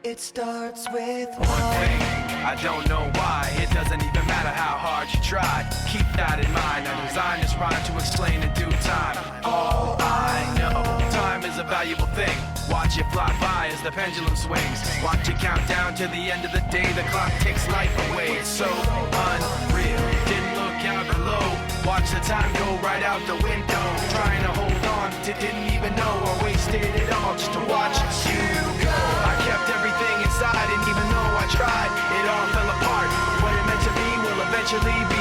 It starts with one thing, I don't know why. It doesn't even matter how hard you try. Keep that in mind. I designed this rhyme to explain in due time. All I know, time is a valuable thing. Watch it fly by as the pendulum swings. Watch it count down to the end of the day. The clock takes life away. It's so unreal. Didn't look out below. Watch the time go right out the window. Trying to hold on to didn't even know I wasted it all just to watch you go. I kept everything inside, and even though I tried, it all fell apart. What it meant to be will eventually be